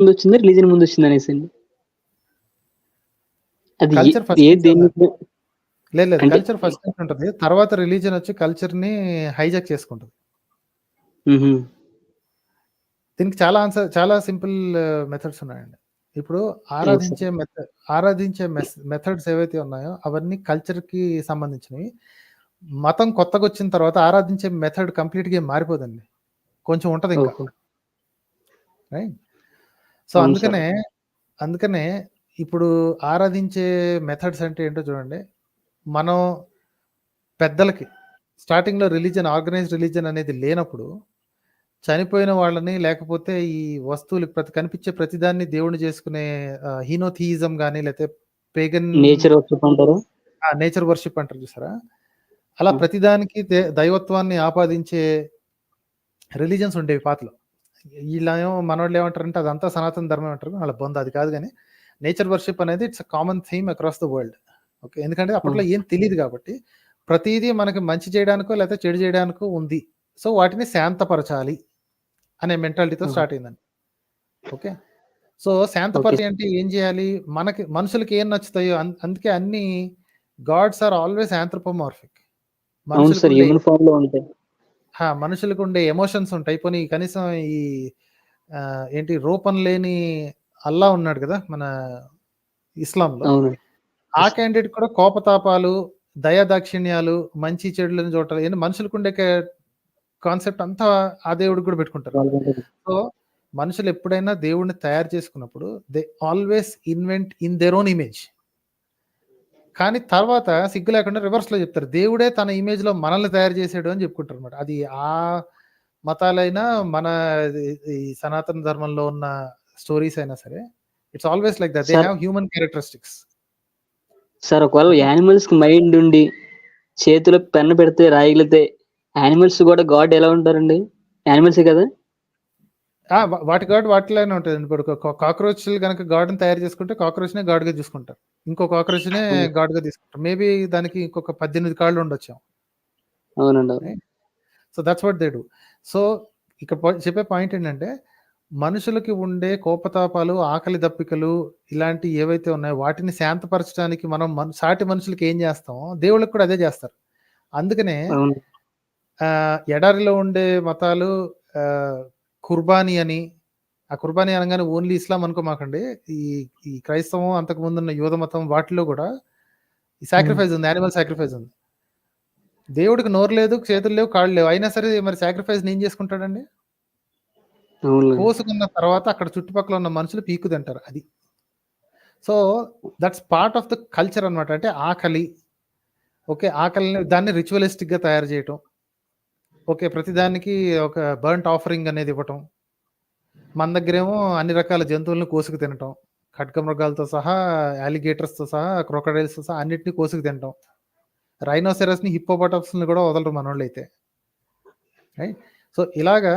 ముందొచ్చిందా? Religion ముందొచ్చిందనేసండి? అది culture first ఏ నుంచి దేని ఉందండి. లేదు. అంటే కల్చర్ ఫస్ట్ నుంచి ఉంటది. తర్వాత రిలీజియన్ వచ్చి కల్చర్‌ని హైజాక్ చేసుకుంటది. హుహు. దీనికి చాలా సింపుల్ మెథడ్స్ ఉన్నాయండి. ఇప్పుడు ఏంటి సార్? ఆరాధించే మెథడ్స్ ఏవైతే ఉన్నాయో అవన్నీ కల్చర్‌కి సంబంధించినవి. మతం కొత్తగొచ్చిన తర్వాత ఆరాధించే మెథడ్ కంప్లీట్‌గా మారిపోదండి. కొంచెం ఉంటదింకా. ఓహో! రైట్. సో, అవును సార్. అందుకనే ఇప్పుడు ఆరాధించే మెథడ్స్ అంటే ఏంటో చూడండి. మనం పెద్దలకి స్టార్టింగ్‌లో ఆర్గనైజ్డ్ రిలీజియన్ అనేది లేనప్పుడు చనిపోయిన వాళ్ళని లేకపోతే ఈ వస్తువులు కనిపించే ప్రతిదాన్ని దేవుడిని చేసుకునే హీనోథియిజం గాని లేతే పేగన్ నేచర్ వర్షిప్ అంటారా? నేచర్ వర్షిప్ అంటారు చూసారా? అలా హ్మ్. ప్రతిదానికి దైవత్వాన్ని ఆపాదించే రిలీజియన్స్ ఉండేవి పాతలో. ఈళ్ళేమో మనోళ్ళు ఏమంటారంటే అదంతా సనాతన ధర్మం అంటారు. వాళ్ళ బొంద అది కాదు గాని నేచర్ వర్షిప్ అనేది it's a common theme across the world. Okay. ఎందుకంటే అప్పట్లో అవును. ఏం తెలీదు కాబట్టి ప్రతీదీ మనకి మంచి చేయడానికో లేతే చెడు చేయడానికో ఉంది. సో, వాటిని శాంతపరచాలి అనే మెంటాలిటీతో హ్మ్. స్టార్ట్ అయిందండి. ఓకే. So, okay. శాంతపరచాలి అంటే ఏం చేయాలి? మనుషులకి ఏం నచ్చుతాయో అందుకే అన్ని గాడ్స్ ఆర్ ఆల్‌వేస్ ఆంథ్రోపోమార్ఫిక్. అవును సార్. మనుషులకుండే హ్యూమన్ ఫార్మ్‌లో ఉంటాయి. మనుషులకుండే ఎమోషన్స్ ఉంటాయి. పోనీ కనీసం ఈ ఏంటి రూపం లేని అల్లా ఉన్నాడు కదా! మన ఇస్లాంలో. అవునండి. ఆ యెస్. క్యాండిడేట్ కూడా కోపతాపాలు, దయాదాక్షిణ్యాలు, మంచి చెడులను చూడటం ఏంది మనుషులకుండే కాన్సెప్ట్ అంతా ఆ దేవుడికి కూడా పెట్టుకుంటారు. వాళ్ళకుంటది. సో, మనుషులు ఎప్పుడైనా దేవుడిని తయారు చేసుకున్నప్పుడు they always invent in their own image. కానీ తర్వాత సిగ్గు లేకుండా రివర్స్‌లో చెప్తారు. దేవుడే తన ఇమేజ్‌లో మనల్ని తయారు చేసాడు అని చెప్పుకుంటారన్నమాట. అది ఆ మతాలైనా మన ఈ సనాతన ధర్మంలో ఉన్న స్టోరీస్ అయినా సరే it's always like that. They sir have human characteristics. Sir ఒకవేళ ఓకే. యానిమల్స్‌కి మైండ్ ఉండి, చేతిలో పెన్ పెడితే రాయగలిగితే యానిమల్స్ గూడా గాడ్ ఎలా ఉంటారండి? యానిమల్సే కదా! వాటి గాడ్ వాటిలానే ఉంటదండి. ఇప్పుడు కాక్రోచ్‌లు గనక గాడ్‌ని తయారు చేసుకుంటే కాక్రోచ్‌నే గాడ్‌గా చూసుకుంటారు. ఇంకో కాక్రోచ్‌నే అవును. గాడ్‌గా తీసుకుంటారు. మేబీ దానికి ఇంకొక 18 కాళ్ళు ఉండొచ్చేమో. అవునండి. అవును. Right. So, that's what they do. So, ఇక్కడ చెప్పే పాయింట్ ఏంటంటే, మనుషులకి ఉండే కోపతాపాలు, ఆకలి దప్పికలు ఇలాంటివి ఏవైతే ఉన్నాయో వాటిని శాంతపరచడానికి మనం సాటి మనుషులకి ఏం చేస్తామో దేవుళ్ళకి కూడా అదే చేస్తారు. అందుకనే అవును. ఎడారిలో ఉండే మతాలు ఆహ్, కుర్బానీ అని, ఆ కుర్బానీ అనంగానే ఓన్లీ ఇస్లాం అనుకోమాకండి. ఈ ఈ క్రైస్తవం అంతకుముందున్న యూద మతం వాటిలో కూడా ఈ హ్మ్. సాక్రిఫైస్ ఉంది. యానిమల్ సాక్రిఫైస్ ఉంది. దేవుడికి నోరు లేదు, చేతులు లేవు, కాళ్ళు లేవు. అయినా సరే మరి సాక్రిఫైస్‌ని ఏం చేసుకుంటాడండి? అవునులెండి. కోసుకున్న తర్వాత అక్కడ చుట్టుపక్కల ఉన్న మనుషులు పీక్కు తింటారు అది. So, that's part of the culture అన్నమాట. అంటే ఆకలి. ఓకే. ఆకలిని దాన్ని రిచువలిస్టిక్‌గా తయారు చేయటం. ఓకే. ప్రతిదానికి ఒక బర్న్ట్ ఆఫరింగ్ అనేది ఇవ్వటం. మన దగ్గరేమో అన్ని రకాల జంతువులను కోసుకు తినటం. ఖడ్గమృగాలతో సహా, అలిగేటర్స్‌తో సహా, క్రొకోడైల్స్‌తో సహా అన్నిటిని కోసుకు తినటం. రైనోసెరస్‌ని, హిప్పోపోటామస్‌ని కూడా వదలరు మనోళ్ళైతే. రైట్. సో, ఇలాగా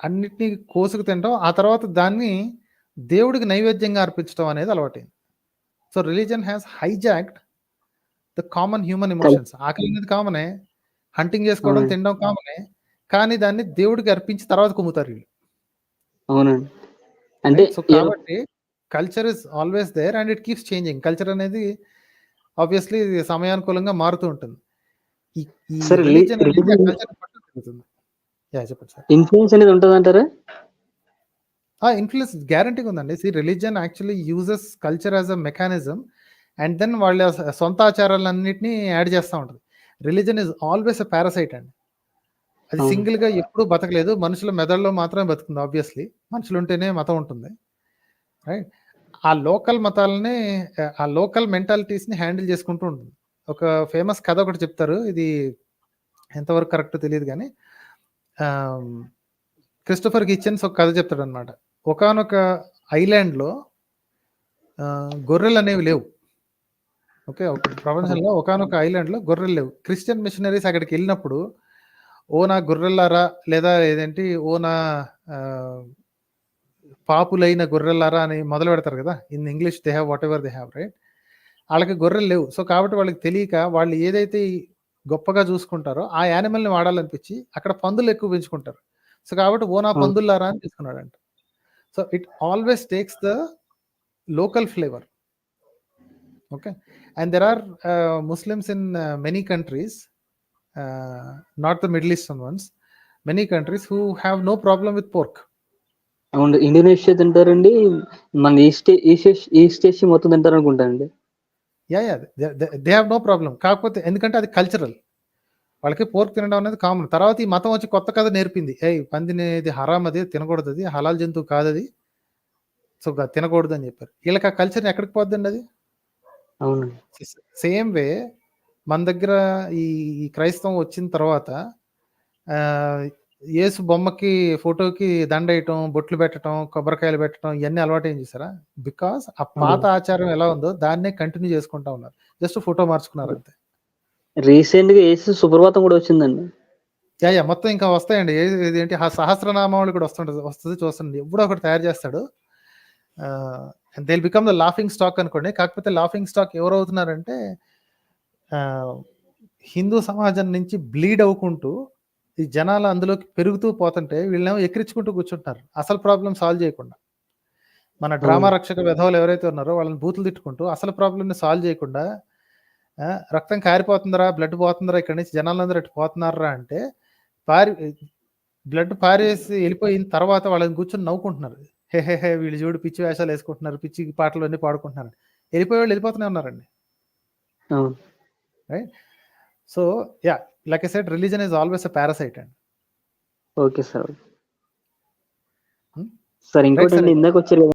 అన్నిటిని కోసుకు తినటం. ఆ తర్వాత దాన్ని దేవుడికి నైవేద్యంగా అర్పించటం అనేది అలవాటైంది. So, religion has hijacked the common human కల్ ఎమోషన్స్. ఆకలి అనేది కామనే. హంటింగ్ చేసుకోవడం, అవునండి. తినడం కామనే. కానీ దాన్ని దేవుడికి అర్పించి తర్వాత కుమ్ముతారు వీళ్ళు. అవునండి. అంటే రైట్. సో, ఏదో కాబట్టి culture is always there and it keeps changing. Culture అనేది ఆబ్వియస్‌లీ సమయానుకూలంగా మారుతూ ఉంటుంది. ఈ ఈ సార్ రిలిజియన్ అనేది ఆ రిలీజియన్ కల్చర్‌ని పట్టుకెళ్తుంది. చెప్పండి సార్. ఇన్‌ఫ్లూయెన్స్ అనేది ఉంటదంటారా? ఇన్‌ఫ్లుయెన్స్ గ్యారంటీగా ఉందండి. Religion actually uses culture as a mechanism and then వాళ్ళ సొంత ఆచారాలన్నిటిని యాడ్ చేస్తా ఉంటది. Religion is always a parasite అండి. అది అవును. సింగిల్‌గా ఎప్పుడూ బతకలేదు. మనుషుల మెదడులో మాత్రమే బతుకుతుంది ఆబ్వియస్‌లీ. మనుషులుంటేనే మతం ఉంటుంది. రైట్. ఆ లోకల్ మతాలనే ఆ లోకల్ మెంటాలిటీస్‌ని హ్యాండిల్ చేసుకుంటూ ఉంటుంది. ఒక ఫేమస్ కథ ఒకటి చెప్తారు. ఇది ఎంతవరకు కరెక్టో తెలీదు గానీ ఆహ్, క్రిస్టోఫర్ హిచెన్స్ ఒక కథ చెప్తాడనమాట. ఒకానొక ఐలాండ్‌లో గొర్రెలనేవి లేవు. ఓకే. అవును. ప్రపంచంలో ఒకానొక ఐలాండ్‌లో గొర్రెలు లేవు. క్రిస్టియన్ మిషనరీస్ అక్కడికెళ్ళినప్పుడు, "ఓ నా గొర్రెల్లారా" లేదా ఏదేంటి "ఓ నా ఆహ్, పాపులైన గొర్రెల్లారా" అని మొదలుపెడతారు గదా! In English they have whatever they have right. ఆళ్ళకి గొర్రెలు లేవు. సో, కాబట్టి వాళ్ళకి తెలియక వాళ్ళు ఏదైతే గొప్పగా చూసుకుంటారో ఆ యానిమల్‌ని వాడాలనిపించి అక్కడ పందులు ఎక్కువ పెంచుకుంటారు. సో, కాబట్టి "ఓ నా అవును. పందుల్లారా" అని తీసుకున్నాడంట. So it always takes the local flavor. Okay, and there are Muslims in many countries, not the Middle Eastern ones, many countries who have no problem with pork. అవును, ఇండోనేషియా తింటారండి, మన ఈస్ట్ ఏషియా మొత్తం తింటారు అనుకుంటానండి. Yeah they have no problem. కాకపోతే ఎందుకంటే అది cultural, వాళ్ళకి పోర్క్ తినడం అనేది కామన్. తర్వాత ఈ మతం వచ్చి కొత్త కథ నేర్పింది, పందినేది హరాం, అది తినకూడదు, అది హలాల్ జంతువు కాదు, అది సో తినకూడదు అని చెప్పారు. వీళ్ళకి ఆ కల్చర్ ఎక్కడికి పోద్దండి అది. అవునండి. సేమ్ వే మన దగ్గర ఈ క్రైస్తవం వచ్చిన తర్వాత యేసు బొమ్మకి ఫోటోకి దండ వేయటం, బొట్లు పెట్టడం, కొబ్బరికాయలు పెట్టడం, ఇవన్నీ అలవాటు ఏం చేశారా? బికాస్ ఆ పాత ఆచారం ఎలా ఉందో దాన్నే కంటిన్యూ చేసుకుంటా ఉన్నారు, జస్ట్ ఫోటో మార్చుకున్నారు అంతే. రీసెంట్ గా యేసు సుప్రభాతం కూడా వచ్చిందండి. యా మొత్తం ఇంకా వస్తాయండి. ఏంటి ఆ సహస్రనామాలు కూడా వస్తుంది చూస్తుంది, ఎప్పుడో ఒకటి తయారు చేస్తాడు. They will become the laughing stock అనుకోండి. కాకపోతే లాఫింగ్ స్టాక్ ఎవరు అవుతున్నారంటే హిందూ సమాజం నుంచి బ్లీడ్ అవ్వుకుంటూ ఈ జనాలు అందులోకి పెరుగుతూ పోతుంటే వీళ్ళేమో ఎక్కిరించుకుంటూ కూర్చుంటున్నారు, అసలు ప్రాబ్లం సాల్వ్ చేయకుండా. మన డ్రామా రక్షక విధవులు ఎవరైతే ఉన్నారో వాళ్ళని బూతులు తిట్టుకుంటూ అసలు ప్రాబ్లమ్ని సాల్వ్ చేయకుండా, రక్తం కారిపోతుందరా, బ్లడ్ పోతుందరా, ఇక్కడి నుంచి జనాలందరూ అటు పోతున్నారా అంటే బ్లడ్ పారేసి వెళ్ళిపోయిన తర్వాత వాళ్ళని కూర్చొని నవ్వుకుంటున్నారు. హే వీళ్ళు చూడు పిచ్చి వేషాలు వేసుకుంటున్నారు, పిచ్చి పాటలు అన్నీ పాడుకుంటున్నారు. వెళ్ళిపోయే వాళ్ళు వెళ్ళిపోతూనే ఉన్నారండి. Right. So yeah, like I said, religion is always a parasite అండి. Okay sir. సార్ ఇంకోటి Right, sir. ఇందాక వచ్చారు కదా